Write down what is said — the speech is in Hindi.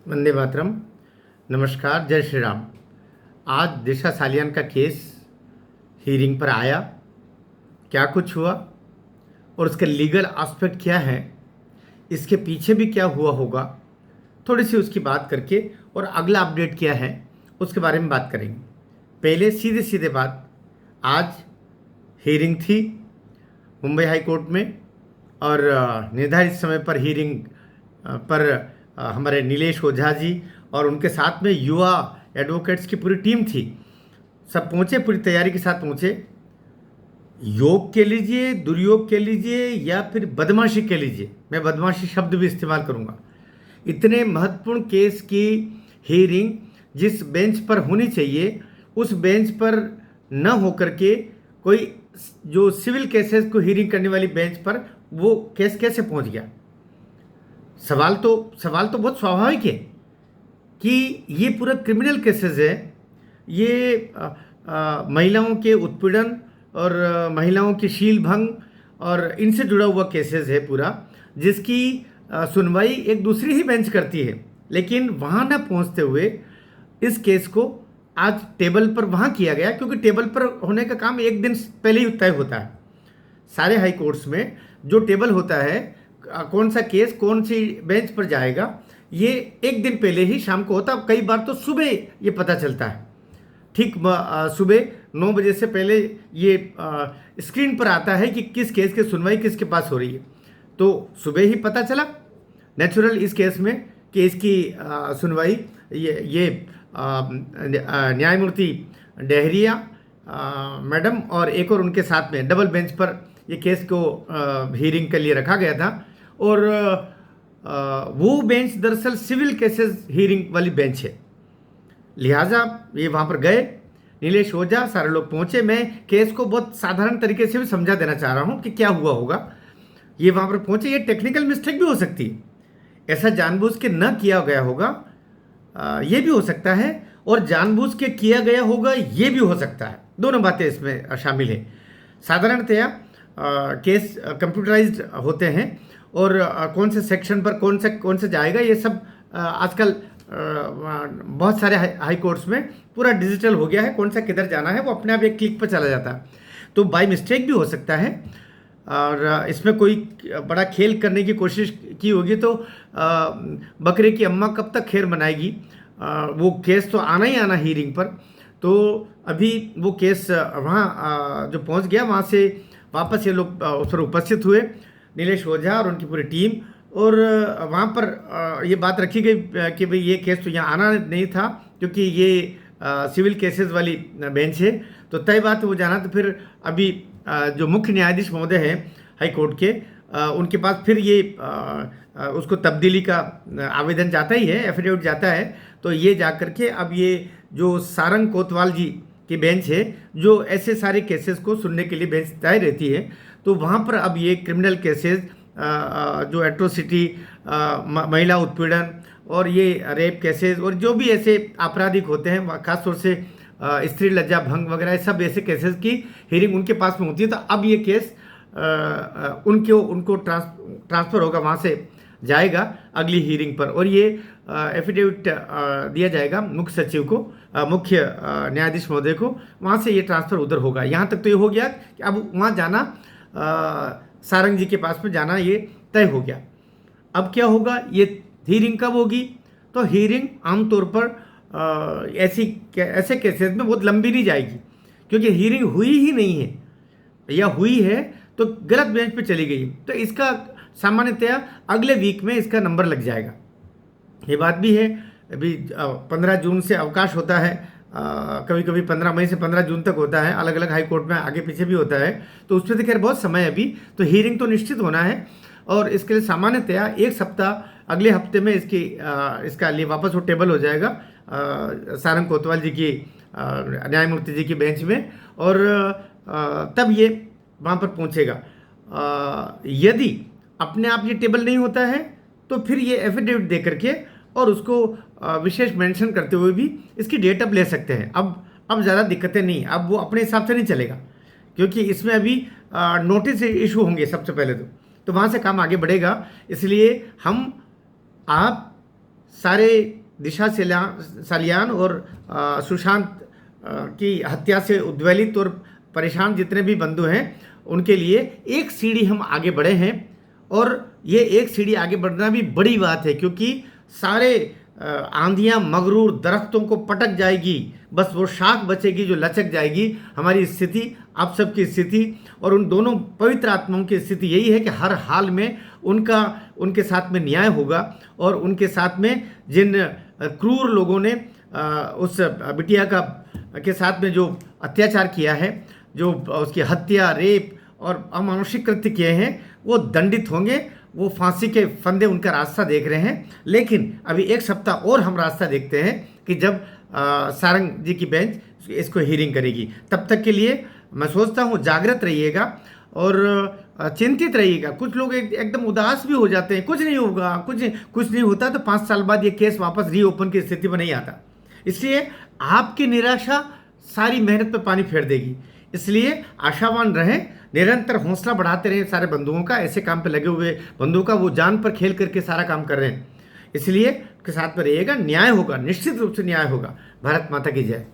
वंदे मातरम। नमस्कार, जय श्री राम। आज दिशा सालियान का केस हियरिंग पर आया। क्या कुछ हुआ और उसके लीगल एस्पेक्ट क्या है, इसके पीछे भी क्या हुआ होगा, थोड़ी सी उसकी बात करके और अगला अपडेट क्या है उसके बारे में बात करेंगे। पहले सीधे सीधे बात, आज हियरिंग थी मुंबई हाई कोर्ट में और निर्धारित समय पर हियरिंग पर हमारे नीलेश ओझा जी और उनके साथ में युवा एडवोकेट्स की पूरी टीम थी। सब पहुंचे, पूरी तैयारी के साथ पहुंचे। योग के लीजिए, दुर्योग के लीजिए या फिर बदमाशी के लीजिए, मैं बदमाशी शब्द भी इस्तेमाल करूंगा। इतने महत्वपूर्ण केस की हियरिंग जिस बेंच पर होनी चाहिए उस बेंच पर न होकर के कोई जो सिविल केसेस को हियरिंग करने वाली बेंच पर वो केस कैसे पहुंच गया। सवाल तो बहुत स्वाभाविक है कि ये पूरा क्रिमिनल केसेस है। ये महिलाओं के उत्पीड़न और महिलाओं की शील भंग और इनसे जुड़ा हुआ केसेस है पूरा, जिसकी सुनवाई एक दूसरी ही बेंच करती है। लेकिन वहाँ न पहुँचते हुए इस केस को आज टेबल पर वहाँ किया गया, क्योंकि टेबल पर होने का काम एक दिन पहले ही तय होता है। सारे हाई कोर्ट्स में जो टेबल होता है, कौन सा केस कौन सी बेंच पर जाएगा, ये एक दिन पहले ही शाम को होता है। कई बार तो सुबह ये पता चलता है। ठीक सुबह 9 बजे से पहले ये स्क्रीन पर आता है कि किस केस की सुनवाई किसके पास हो रही है। तो सुबह ही पता चला नेचुरल इस केस में कि इसकी सुनवाई ये न्यायमूर्ति डेहरिया मैडम और एक और उनके साथ में डबल बेंच पर ये केस को हियरिंग के लिए रखा गया था। और वो बेंच दरअसल सिविल केसेस हियरिंग वाली बेंच है। लिहाजा ये वहाँ पर गए, नीलेश ओझा, सारे लोग पहुँचे। मैं केस को बहुत साधारण तरीके से भी समझा देना चाह रहा हूँ कि क्या हुआ होगा। ये वहाँ पर पहुँचे, ये टेक्निकल मिस्टेक भी हो सकती है, ऐसा जानबूझ के न किया गया होगा, ये भी हो सकता है, और जानबूझ के किया गया होगा ये भी हो सकता है। दोनों बातें इसमें शामिल हैं। साधारणतया केस कंप्यूटराइज्ड होते हैं और कौन से सेक्शन पर कौन से जाएगा, ये सब आजकल बहुत सारे हाई कोर्ट्स में पूरा डिजिटल हो गया है। कौन सा किधर जाना है वो अपने आप एक क्लिक पर चला जाता है। तो बाय मिस्टेक भी हो सकता है और इसमें कोई बड़ा खेल करने की कोशिश की होगी तो बकरे की अम्मा कब तक खैर मनाएगी। वो केस तो आना ही आना हियरिंग पर। तो अभी वो केस वहाँ जो पहुँच गया, वहाँ से वापस ये लोग उस पर उपस्थित हुए, नीलेश ओझा और उनकी पूरी टीम। और वहाँ पर ये बात रखी गई कि भाई ये केस तो यहाँ आना नहीं था, क्योंकि ये सिविल केसेस वाली बेंच है। तो तय बात वो जाना। तो फिर अभी जो मुख्य न्यायाधीश महोदय हैं हाई कोर्ट के, उनके पास फिर ये उसको तब्दीली का आवेदन जाता ही है, एफिडेविट जाता है। तो ये जा करके अब ये जो सारंग कोतवाल जी की बेंच है, जो ऐसे सारे केसेस को सुनने के लिए बेंच तय रहती है, तो वहाँ पर अब ये क्रिमिनल केसेस जो एट्रोसिटी, महिला उत्पीड़न और ये रेप केसेस और जो भी ऐसे आपराधिक होते हैं, खासतौर से स्त्री लज्जा भंग वगैरह, सब ऐसे केसेस की हियरिंग उनके पास में होती है। तो अब ये केस उनको ट्रांसफ़र होगा, वहाँ से जाएगा अगली हियरिंग पर, और ये एफिडेविट दिया जाएगा मुख्य सचिव को, मुख्य न्यायाधीश महोदय को। वहाँ से ये ट्रांसफ़र उधर होगा। यहाँ तक तो ये हो गया कि अब वहाँ जाना, सारंग जी के पास में जाना, ये तय हो गया। अब क्या होगा, ये हियरिंग कब होगी? तो हियरिंग आमतौर पर ऐसे केसेस में बहुत लंबी नहीं जाएगी, क्योंकि हियरिंग हुई ही नहीं है, या हुई है तो गलत बेंच पे चली गई। तो इसका सामान्यतया अगले वीक में इसका नंबर लग जाएगा। ये बात भी है। अभी 15 जून से अवकाश होता है, कभी कभी 15 मई से 15 जून तक होता है, अलग अलग हाई कोर्ट में आगे पीछे भी होता है। तो उसमें तो खैर बहुत समय है अभी। तो हियरिंग तो निश्चित होना है, और इसके लिए सामान्यतया एक सप्ताह, अगले हफ्ते में इसका लिए वापस वो टेबल हो जाएगा सारंग कोतवाल जी की, न्यायमूर्ति जी की बेंच में, और तब ये वहाँ पर पहुँचेगा। यदि अपने आप ये टेबल नहीं होता है तो फिर ये एफिडेविट दे करके और उसको विशेष मेंशन करते हुए भी इसकी डेट अब ले सकते हैं। अब ज़्यादा दिक्कतें नहीं, अब वो अपने हिसाब से नहीं चलेगा, क्योंकि इसमें अभी नोटिस इशू होंगे सबसे पहले तो वहाँ से काम आगे बढ़ेगा। इसलिए हम आप सारे दिशा सालियान और सुशांत की हत्या से उद्वेलित और परेशान जितने भी बंधु हैं उनके लिए एक सीढ़ी हम आगे बढ़े हैं। और ये एक सीढ़ी आगे बढ़ना भी बड़ी बात है, क्योंकि सारे आंधियाँ मगरूर दरख्तों को पटक जाएगी, बस वो शाख बचेगी जो लचक जाएगी। हमारी स्थिति, आप सबकी स्थिति और उन दोनों पवित्र आत्माओं की स्थिति यही है कि हर हाल में उनके साथ में न्याय होगा। और उनके साथ में जिन क्रूर लोगों ने उस बिटिया के साथ में जो अत्याचार किया है, जो उसकी हत्या, रेप और अमानुषिक कृत्य किए हैं, वो दंडित होंगे। वो फांसी के फंदे उनका रास्ता देख रहे हैं। लेकिन अभी एक सप्ताह और हम रास्ता देखते हैं कि जब सारंग जी की बेंच इसको हियरिंग करेगी। तब तक के लिए मैं सोचता हूँ जागृत रहिएगा और चिंतित रहिएगा। कुछ लोग एकदम उदास भी हो जाते हैं, कुछ नहीं होगा, कुछ नहीं होता, तो 5 साल बाद ये केस वापस रीओपन की स्थिति में नहीं आता। इसलिए आपकी निराशा सारी मेहनत पे पानी फेर देगी। इसलिए आशावान रहें, निरंतर हौसला बढ़ाते रहें। सारे बंधुओं का, ऐसे काम पे लगे हुए बंधुओं का, वो जान पर खेल करके सारा काम कर रहे हैं। इसलिए के साथ में रहिएगा, न्याय होगा, निश्चित रूप से न्याय होगा। भारत माता की जय।